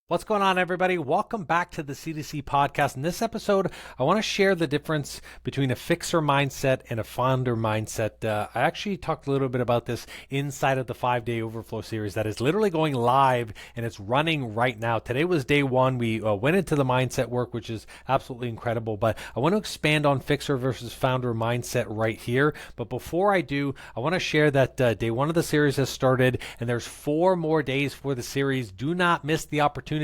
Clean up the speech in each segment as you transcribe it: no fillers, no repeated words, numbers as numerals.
What's going on, everybody? Welcome back to the C2C podcast. In this episode, I want to share the difference between a fixer mindset and a founder mindset. I actually talked a little bit about this inside of the 5-day Overflow series that is literally going live and it's running right now. Today was day one. We went into the mindset work, which is absolutely incredible, but I want to expand on fixer versus founder mindset right here. But before I do, I want to share that day one of the series has started and there's 4 more days for the series. Do not miss the opportunity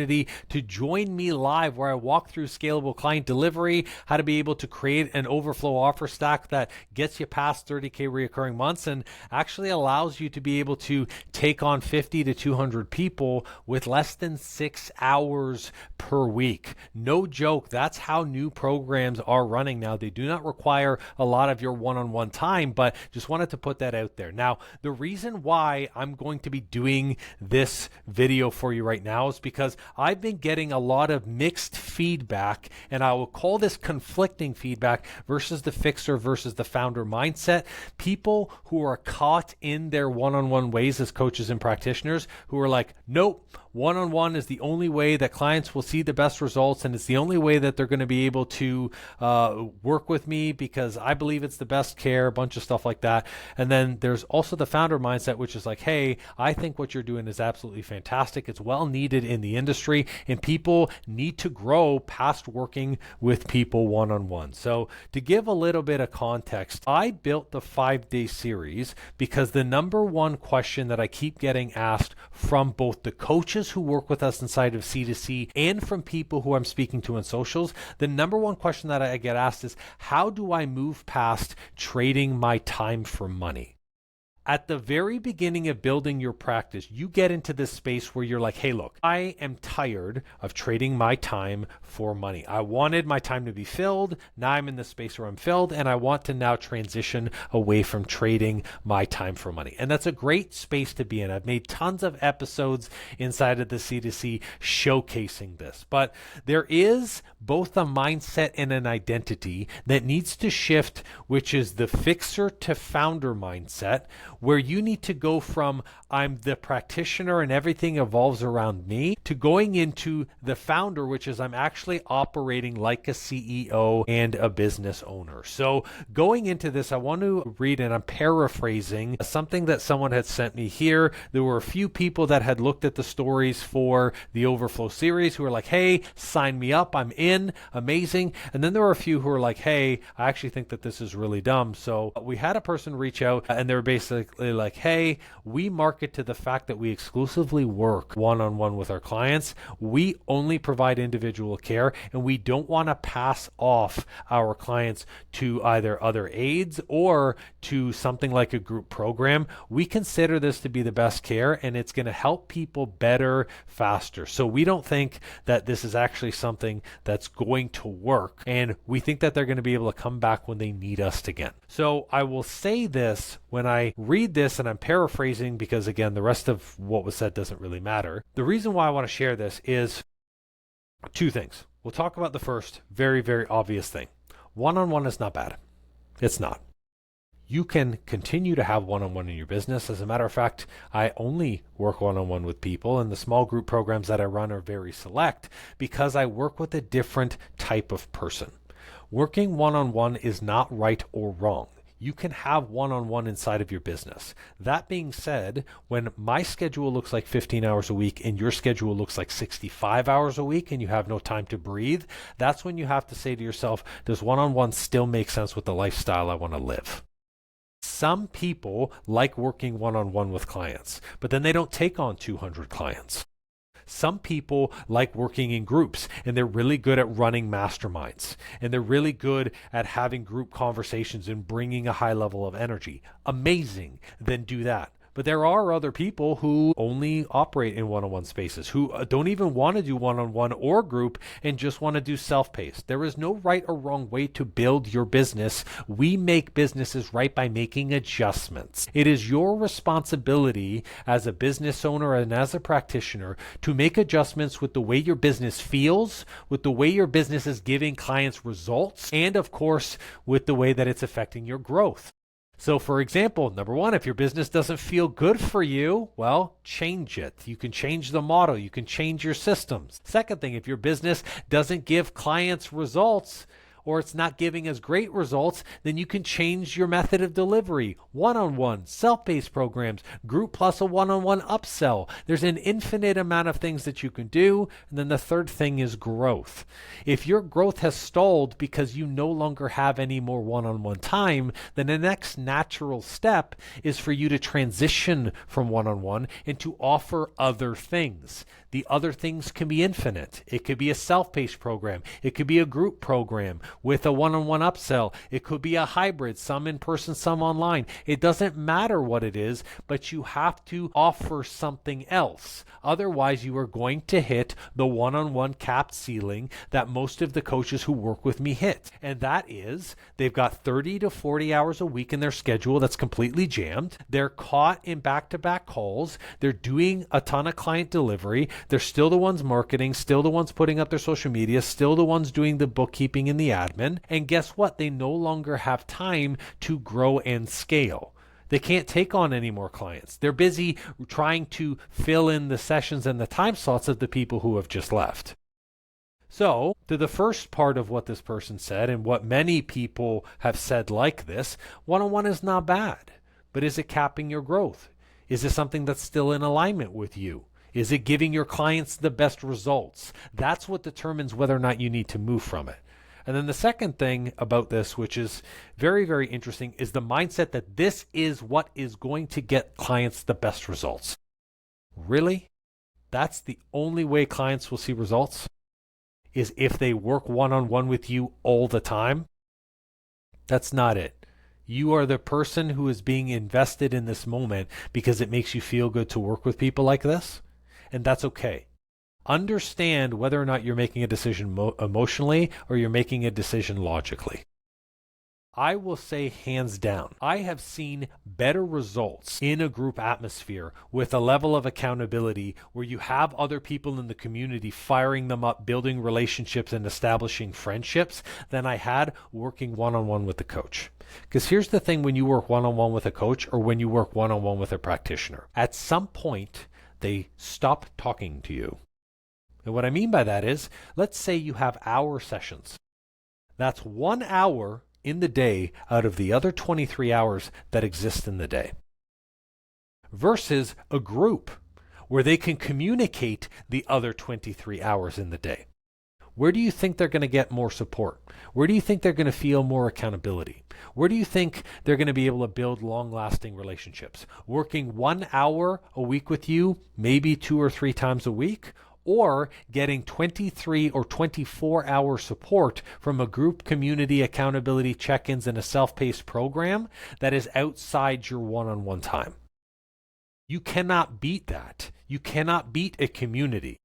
to join me live where I walk through scalable client delivery, how to be able to create an overflow offer stack that gets you past 30K recurring months and actually allows you to be able to take on 50 to 200 people with less than 6 hours per week. No joke. That's how new programs are running now. They do not require a lot of your one-on-one time, but just wanted to put that out there. Now, the reason why I'm going to be doing this video for you right now is because I've been getting a lot of mixed feedback, and I will call this conflicting feedback versus the fixer versus the founder mindset. People who are caught in their one-on-one ways as coaches and practitioners who are like, nope, one-on-one is the only way that clients will see the best results, and it's the only way that they're going to be able to work with me because I believe it's the best care, a bunch of stuff like that. And then there's also the founder mindset, which is like, hey, I think what you're doing is absolutely fantastic. It's well needed in the industry, and people need to grow past working with people one-on-one. So to give a little bit of context, I built the 5-day series because the number one question that I keep getting asked from both the coaches who work with us inside of C2C and from people who I'm speaking to on socials, the number one question that I get asked is, how do I move past trading my time for money? At the very beginning of building your practice, you get into this space where you're like, hey, look, I am tired of trading my time for money. I wanted my time to be filled. Now I'm in the space where I'm filled, and I want to now transition away from trading my time for money. And that's a great space to be in. I've made tons of episodes inside of the C2C showcasing this, but there is both a mindset and an identity that needs to shift, which is the fixer to founder mindset, where you need to go from I'm the practitioner and everything evolves around me to going into the founder, which is I'm actually operating like a CEO and a business owner. So going into this, I want to read, and I'm paraphrasing something that someone had sent me here. There were a few people that had looked at the stories for the Overflow series who were like, hey, sign me up. I'm in. Amazing. And then there were a few who were like, hey, I actually think that this is really dumb. So we had a person reach out and they were basically like, hey, we market to the fact that we exclusively work one-on-one with our clients. We only provide individual care, and we don't want to pass off our clients to either other aides or to something like a group program. We consider this to be the best care, and it's going to help people better, faster. So we don't think that this is actually something that's going to work, and we think that they're going to be able to come back when they need us again. So I will say this when I read this, and I'm paraphrasing because, again, the rest of what was said doesn't really matter. The reason why I want to share this is 2 things. We'll talk about the first, very, very obvious thing. One-on-one is not bad. It's not. You can continue to have one-on-one in your business. As a matter of fact, I only work one-on-one with people, and the small group programs that I run are very select because I work with a different type of person. Working one-on-one is not right or wrong. You can have one-on-one inside of your business. That being said, when my schedule looks like 15 hours a week and your schedule looks like 65 hours a week and you have no time to breathe, that's when you have to say to yourself, does one-on-one still make sense with the lifestyle I want to live? Some people like working one-on-one with clients, but then they don't take on 200 clients. Some people like working in groups, and they're really good at running masterminds, and they're really good at having group conversations and bringing a high level of energy. Amazing. Then do that. But there are other people who only operate in one-on-one spaces, who don't even want to do one-on-one or group and just want to do self-paced. There is no right or wrong way to build your business. We make businesses right by making adjustments. It is your responsibility as a business owner and as a practitioner to make adjustments with the way your business feels, with the way your business is giving clients results, and of course, with the way that it's affecting your growth. So, for example, number one, if your business doesn't feel good for you, well, change it. You can change the model. You can change your systems. Second thing, if your business doesn't give clients results, or it's not giving as great results, then you can change your method of delivery. One-on-one, self-paced programs, group plus a one-on-one upsell. There's an infinite amount of things that you can do. And then the third thing is growth. If your growth has stalled because you no longer have any more one-on-one time, then the next natural step is for you to transition from one-on-one and to offer other things. The other things can be infinite. It could be a self-paced program. It could be a group program with a one-on-one upsell. It could be a hybrid, some in person, some online. It doesn't matter what it is, but you have to offer something else. Otherwise, you are going to hit the one-on-one capped ceiling that most of the coaches who work with me hit. And that is they've got 30 to 40 hours a week in their schedule that's completely jammed. They're caught in back-to-back calls. They're doing a ton of client delivery. They're still the ones marketing, still the ones putting up their social media, still the ones doing the bookkeeping and the admin. And guess what? They no longer have time to grow and scale. They can't take on any more clients. They're busy trying to fill in the sessions and the time slots of the people who have just left. So, to the first part of what this person said, and what many people have said like this, one-on-one is not bad, but is it capping your growth? Is it something that's still in alignment with you? Is it giving your clients the best results? That's what determines whether or not you need to move from it. And then the second thing about this, which is very, very interesting, is the mindset that this is what is going to get clients the best results. Really? That's the only way clients will see results? Is if they work one-on-one with you all the time? That's not it. You are the person who is being invested in this moment because it makes you feel good to work with people like this. And that's okay. Understand whether or not you're making a decision emotionally or you're making a decision logically. I will say hands down, I have seen better results in a group atmosphere with a level of accountability where you have other people in the community firing them up, building relationships and establishing friendships than I had working one-on-one with the coach. Because here's the thing, when you work one-on-one with a coach or when you work one-on-one with a practitioner, at some point, they stop talking to you. And what I mean by that is, let's say you have hour sessions. That's 1 hour in the day out of the other 23 hours that exist in the day. Versus a group where they can communicate the other 23 hours in the day. Where do you think they're going to get more support? Where do you think they're going to feel more accountability? Where do you think they're going to be able to build long-lasting relationships? Working 1 hour a week with you, maybe 2 or 3 times a week, or getting 23 or 24-hour support from a group community accountability check-ins and a self-paced program that is outside your one-on-one time. You cannot beat that. You cannot beat a community.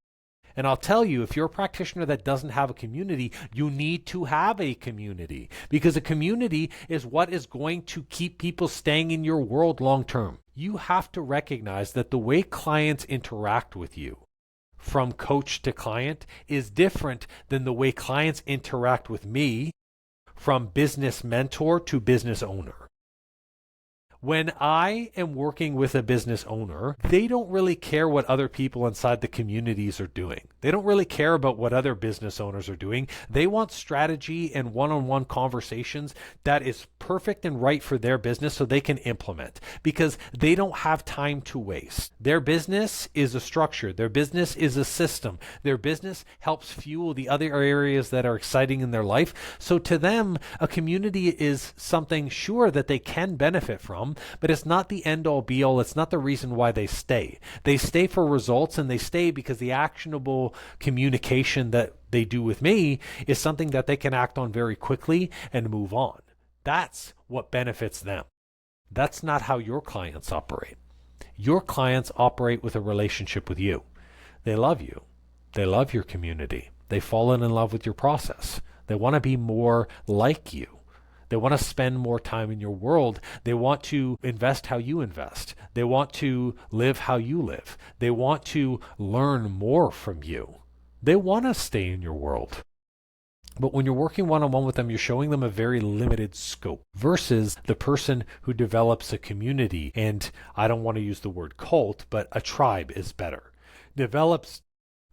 And I'll tell you, if you're a practitioner that doesn't have a community, you need to have a community, because a community is what is going to keep people staying in your world long term. You have to recognize that the way clients interact with you from coach to client is different than the way clients interact with me from business mentor to business owner. When I am working with a business owner, they don't really care what other people inside the communities are doing. They don't really care about what other business owners are doing. They want strategy and one-on-one conversations that is perfect and right for their business so they can implement, because they don't have time to waste. Their business is a structure. Their business is a system. Their business helps fuel the other areas that are exciting in their life. So to them, a community is something, sure, that they can benefit from, but it's not the end all be all. It's not the reason why they stay. They stay for results, and they stay because the actionable communication that they do with me is something that they can act on very quickly and move on. That's what benefits them. That's not how your clients operate. Your clients operate with a relationship with you. They love you. They love your community. They've fallen in love with your process. They want to be more like you. They want to spend more time in your world. They want to invest how you invest. They want to live how you live. They want to learn more from you. They want to stay in your world. But when you're working one-on-one with them, you're showing them a very limited scope versus the person who develops a community. And I don't want to use the word cult, but a tribe is better. Develops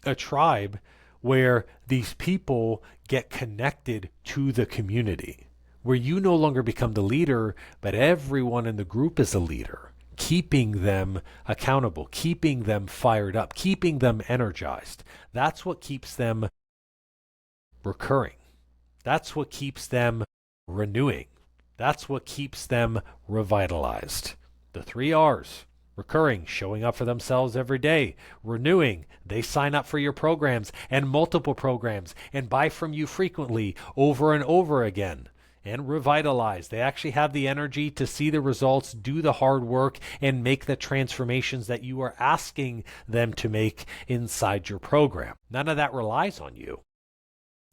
a tribe where these people get connected to the community, where you no longer become the leader, but everyone in the group is a leader, keeping them accountable, keeping them fired up, keeping them energized. That's what keeps them recurring. That's what keeps them renewing. That's what keeps them revitalized. The 3 R's. Recurring, showing up for themselves every day. Renewing, they sign up for your programs and multiple programs and buy from you frequently over and over again. And revitalize, they actually have the energy to see the results, do the hard work, and make the transformations that you are asking them to make inside your program. None of that relies on you.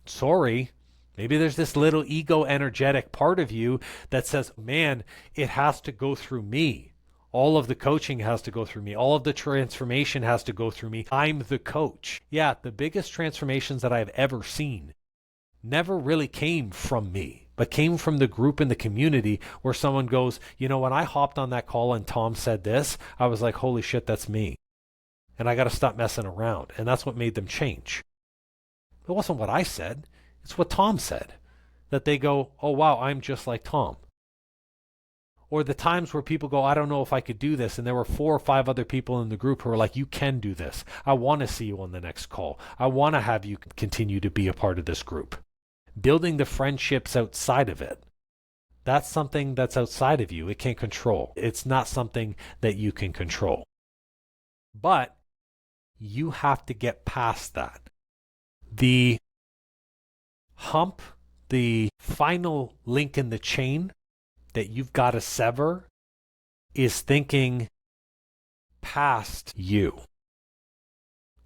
Sorry. Maybe there's this little ego energetic part of you that says, man, it has to go through me. All of the coaching has to go through me. All of the transformation has to go through me. I'm the coach. Yeah, the biggest transformations that I've ever seen never really came from me, but came from the group in the community where someone goes, you know, when I hopped on that call and Tom said this, I was like, holy shit, that's me. And I got to stop messing around. And that's what made them change. It wasn't what I said. It's what Tom said. That they go, oh, wow, I'm just like Tom. Or the times where people go, I don't know if I could do this. And there were 4 or 5 other people in the group who were like, you can do this. I want to see you on the next call. I want to have you continue to be a part of this group. Building the friendships outside of it. That's something that's outside of you. It can't control. It's not something that you can control. But you have to get past that. The hump, the final link in the chain that you've got to sever is thinking past you.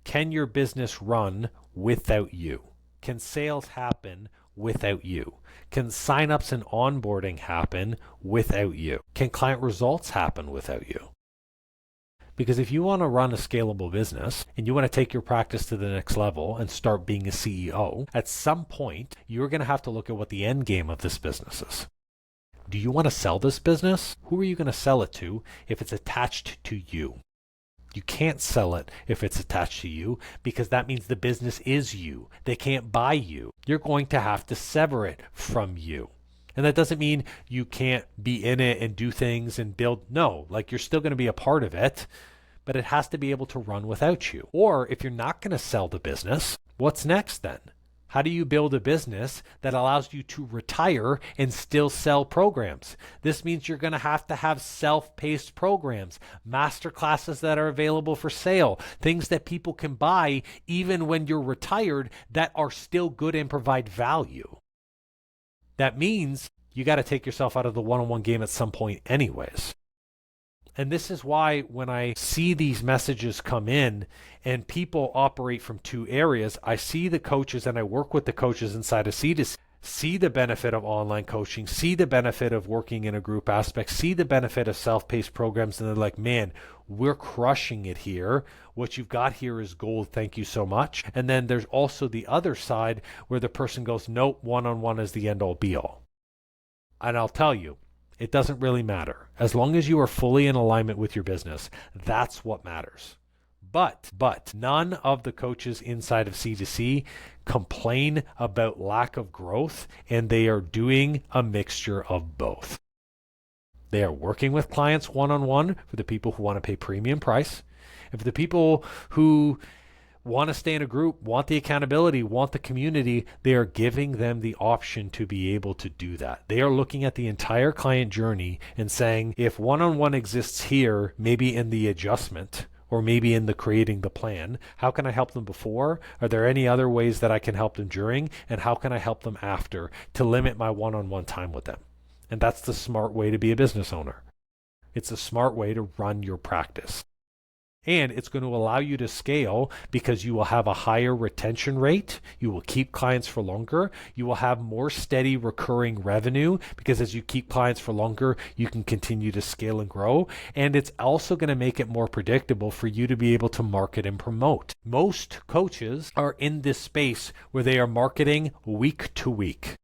Can your business run without you? Can sales happen without you? Can signups and onboarding happen without you? Can client results happen without you? Because if you want to run a scalable business and you want to take your practice to the next level and start being a CEO, at some point, you're going to have to look at what the end game of this business is. Do you want to sell this business? Who are you going to sell it to if it's attached to you? You can't sell it if it's attached to you because that means the business is you. They can't buy you. You're going to have to sever it from you. And that doesn't mean you can't be in it and do things and build. No, like you're still going to be a part of it, but it has to be able to run without you. Or if you're not going to sell the business, what's next then? How do you build a business that allows you to retire and still sell programs? This means you're going to have self-paced programs, master classes that are available for sale, things that people can buy even when you're retired that are still good and provide value. That means you got to take yourself out of the one-on-one game at some point anyways. And this is why when I see these messages come in and people operate from 2 areas, I see the coaches and I work with the coaches inside of C2C, see the benefit of online coaching, see the benefit of working in a group aspect, see the benefit of self-paced programs, and they're like, man, we're crushing it here. What you've got here is gold. Thank you so much. And then there's also the other side where the person goes, nope, one-on-one is the end-all be-all. And I'll tell you, it doesn't really matter. As long as you are fully in alignment with your business, that's what matters. But none of the coaches inside of C2C complain about lack of growth, and they are doing a mixture of both. They are working with clients one-on-one for the people who want to pay premium price, and for the people who want to stay in a group, want the accountability, want the community, they are giving them the option to be able to do that. They are looking at the entire client journey and saying, if one-on-one exists here, maybe in the adjustment, or maybe in the creating the plan, how can I help them before? Are there any other ways that I can help them during? And how can I help them after to limit my one-on-one time with them? And that's the smart way to be a business owner. It's a smart way to run your practice. And it's going to allow you to scale because you will have a higher retention rate. You will keep clients for longer. You will have more steady recurring revenue because as you keep clients for longer, you can continue to scale and grow. And it's also going to make it more predictable for you to be able to market and promote. Most coaches are in this space where they are marketing week to week.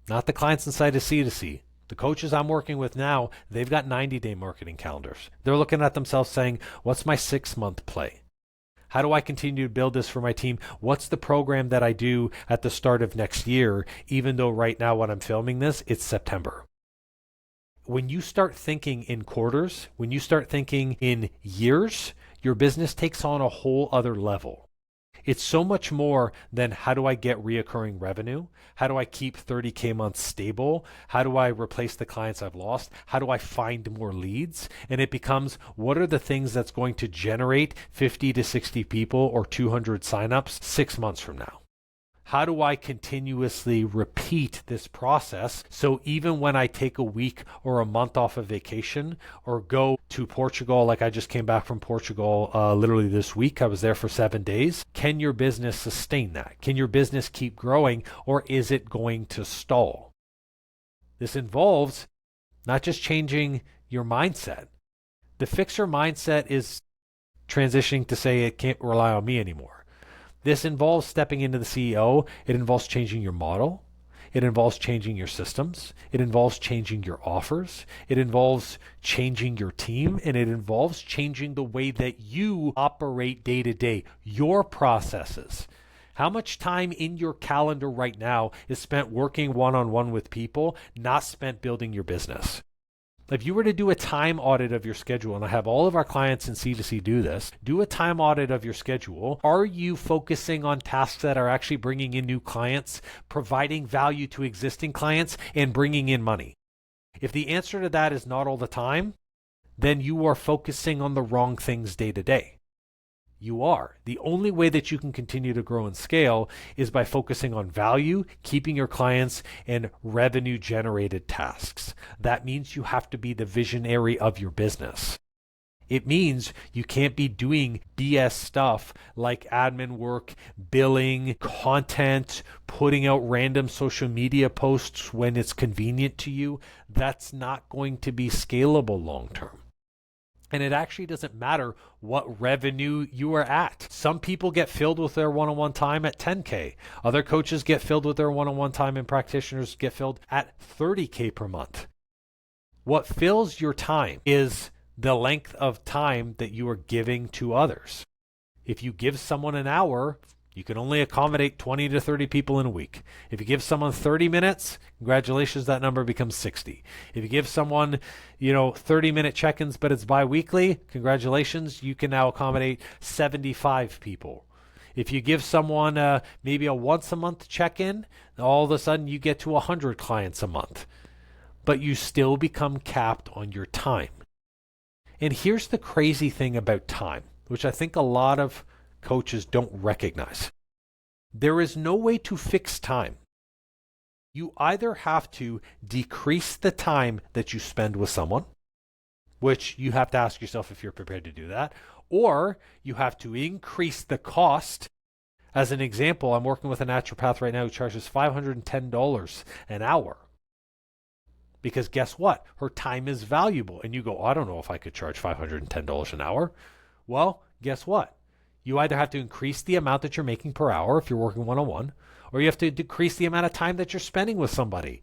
Not the clients inside of C2C. The coaches I'm working with now, they've got 90-day marketing calendars. They're looking at themselves saying, what's my 6-month play? How do I continue to build this for my team? What's the program that I do at the start of next year, even though right now when I'm filming this, it's September? When you start thinking in quarters, when you start thinking in years, your business takes on a whole other level. It's so much more than how do I get reoccurring revenue? How do I keep 30K months stable? How do I replace the clients I've lost? How do I find more leads? And it becomes, what are the things that's going to generate 50 to 60 people or 200 signups 6 months from now? How do I continuously repeat this process so even when I take a week or a month off of vacation or go to Portugal, like I just came back from Portugal literally this week, I was there for 7 days, can your business sustain that? Can your business keep growing or is it going to stall? This involves not just changing your mindset. The fixer mindset is transitioning to say it can't rely on me anymore. This involves stepping into the CEO. It involves changing your model. It involves changing your systems. It involves changing your offers. It involves changing your team. And it involves changing the way that you operate day to day, your processes. How much time in your calendar right now is spent working one-on-one with people, not spent building your business? If you were to do a time audit of your schedule, and I have all of our clients in C2C do this, do a time audit of your schedule. Are you focusing on tasks that are actually bringing in new clients, providing value to existing clients, and bringing in money? If the answer to that is not all the time, then you are focusing on the wrong things day to day. You are. The only way that you can continue to grow and scale is by focusing on value, keeping your clients, and revenue generated tasks. That means you have to be the visionary of your business. It means you can't be doing BS stuff like admin work, billing, content, putting out random social media posts when it's convenient to you. That's not going to be scalable long term. And it actually doesn't matter what revenue you are at. Some people get filled with their one-on-one time at 10K. Other coaches get filled with their one-on-one time and practitioners get filled at 30K per month. What fills your time is the length of time that you are giving to others. If you give someone an hour, you can only accommodate 20 to 30 people in a week. If you give someone 30 minutes, congratulations, that number becomes 60. If you give someone, 30-minute check-ins, but it's bi-weekly, congratulations, you can now accommodate 75 people. If you give someone maybe a once-a-month check-in, all of a sudden you get to 100 clients a month. But you still become capped on your time. And here's the crazy thing about time, which I think a lot of coaches don't recognize. There is no way to fix time. You either have to decrease the time that you spend with someone, which you have to ask yourself if you're prepared to do that, or you have to increase the cost. As an example, I'm working with a naturopath right now who charges $510 an hour. Because guess what? Her time is valuable. And you go, I don't know if I could charge $510 an hour. Well, guess what? You either have to increase the amount that you're making per hour if you're working one-on-one, or you have to decrease the amount of time that you're spending with somebody.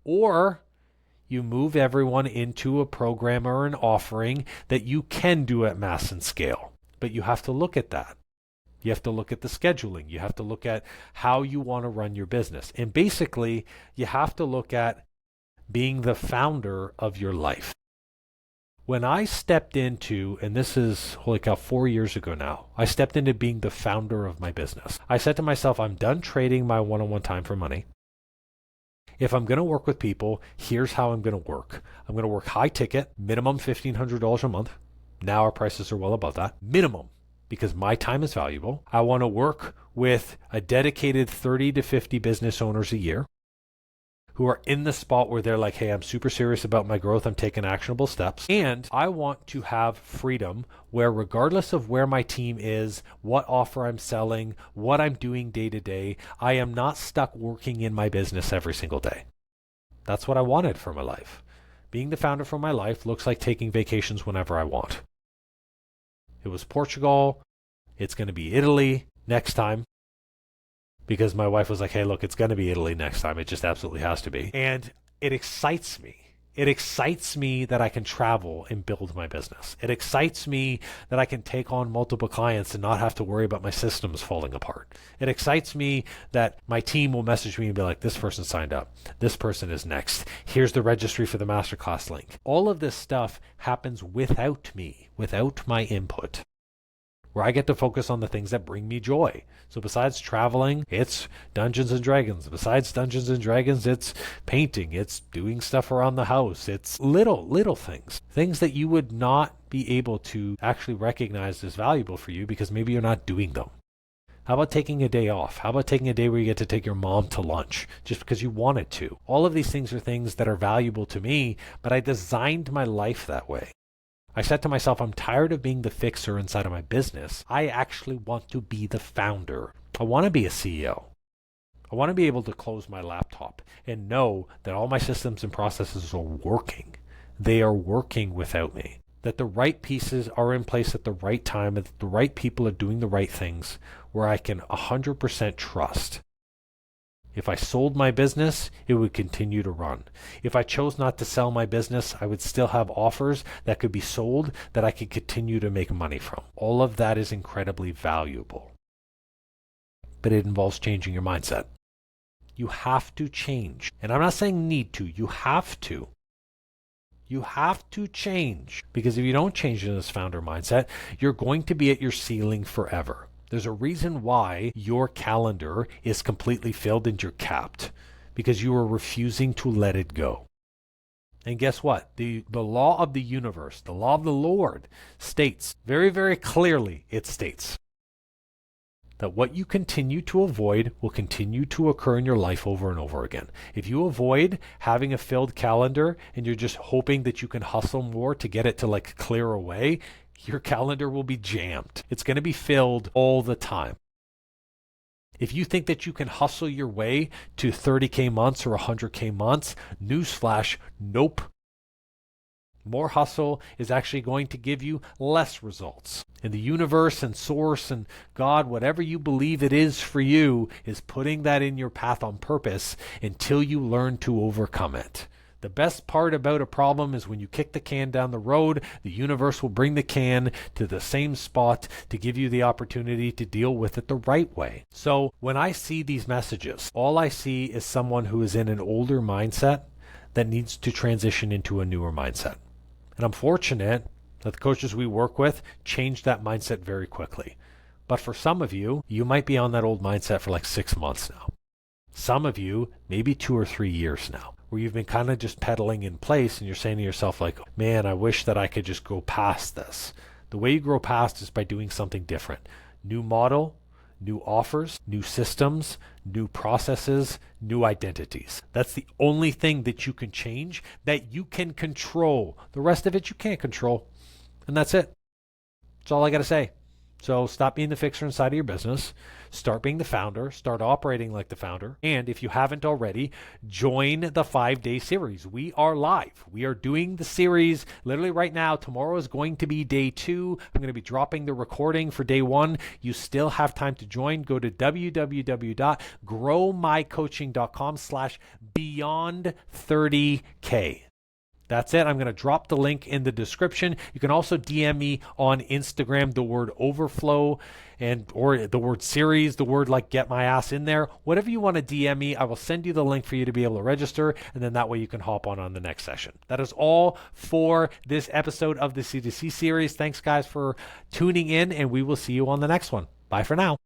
Or you move everyone into a program or an offering that you can do at mass and scale. But you have to look at that. You have to look at the scheduling. You have to look at how you want to run your business. And basically, you have to look at being the founder of your life. When I stepped into, and this is, 4 years ago now, I stepped into being the founder of my business. I said to myself, I'm done trading my one-on-one time for money. If I'm going to work with people, here's how I'm going to work. I'm going to work high ticket, minimum $1,500 a month. Now our prices are well above that. Minimum, because my time is valuable. I want to work with a dedicated 30 to 50 business owners a year who are in the spot where they're like, hey, I'm super serious about my growth. I'm taking actionable steps. And I want to have freedom where regardless of where my team is, what offer I'm selling, what I'm doing day to day, I am not stuck working in my business every single day. That's what I wanted for my life. Being the founder for my life looks like taking vacations whenever I want. It was Portugal. It's going to be Italy next time. Because my wife was like, hey, look, it's going to be Italy next time. It just absolutely has to be. And it excites me. It excites me that I can travel and build my business. It excites me that I can take on multiple clients and not have to worry about my systems falling apart. It excites me that my team will message me and be like, this person signed up. This person is next. Here's the registry for the masterclass link. All of this stuff happens without me, without my input, where I get to focus on the things that bring me joy. So besides traveling, it's Dungeons and Dragons. Besides Dungeons and Dragons, it's painting. It's doing stuff around the house. It's little things. Things that you would not be able to actually recognize as valuable for you because maybe you're not doing them. How about taking a day off? How about taking a day where you get to take your mom to lunch just because you wanted to? All of these things are things that are valuable to me, but I designed my life that way. I said to myself, I'm tired of being the fixer inside of my business. I actually want to be the founder. I want to be a CEO. I want to be able to close my laptop and know that all my systems and processes are working. They are working without me. That the right pieces are in place at the right time, that the right people are doing the right things where I can 100% trust. If I sold my business, it would continue to run. If I chose not to sell my business, I would still have offers that could be sold that I could continue to make money from. All of that is incredibly valuable. But it involves changing your mindset. You have to change. And I'm not saying need to. You have to. You have to change. Because if you don't change in this founder mindset, you're going to be at your ceiling forever. There's a reason why your calendar is completely filled and you're capped, because you are refusing to let it go. And guess what? The law of the universe, the law of the Lord states very, very clearly, it states that what you continue to avoid will continue to occur in your life over and over again. If you avoid having a filled calendar and you're just hoping that you can hustle more to get it to like clear away, your calendar will be jammed. It's going to be filled all the time. If you think that you can hustle your way to 30K months or 100K months, newsflash, nope. More hustle is actually going to give you less results. And the universe and source and God, whatever you believe it is for you, is putting that in your path on purpose until you learn to overcome it. The best part about a problem is when you kick the can down the road, the universe will bring the can to the same spot to give you the opportunity to deal with it the right way. So when I see these messages, all I see is someone who is in an older mindset that needs to transition into a newer mindset. And I'm fortunate that the coaches we work with change that mindset very quickly. But for some of you, you might be on that old mindset for like 6 months now. Some of you, maybe 2 or 3 years now, where you've been kind of just pedaling in place and you're saying to yourself like, man, I wish that I could just go past this. The way you grow past is by doing something different. New model, new offers, new systems, new processes, new identities. That's the only thing that you can change, that you can control. The rest of it you can't control. And that's it. That's all I got to say. So stop being the fixer inside of your business. Start being the founder. Start operating like the founder. And if you haven't already, join the 5-day series. We are live. We are doing the series literally right now. Tomorrow is going to be day 2. I'm going to be dropping the recording for day 1. You still have time to join. Go to www.growmycoaching.com/beyond30K. That's it. I'm going to drop the link in the description. You can also DM me on Instagram, the word overflow or the word series, the word like get my ass in there. Whatever you want to DM me, I will send you the link for you to be able to register. And then that way you can hop on the next session. That is all for this episode of the C2C series. Thanks guys for tuning in, and we will see you on the next one. Bye for now.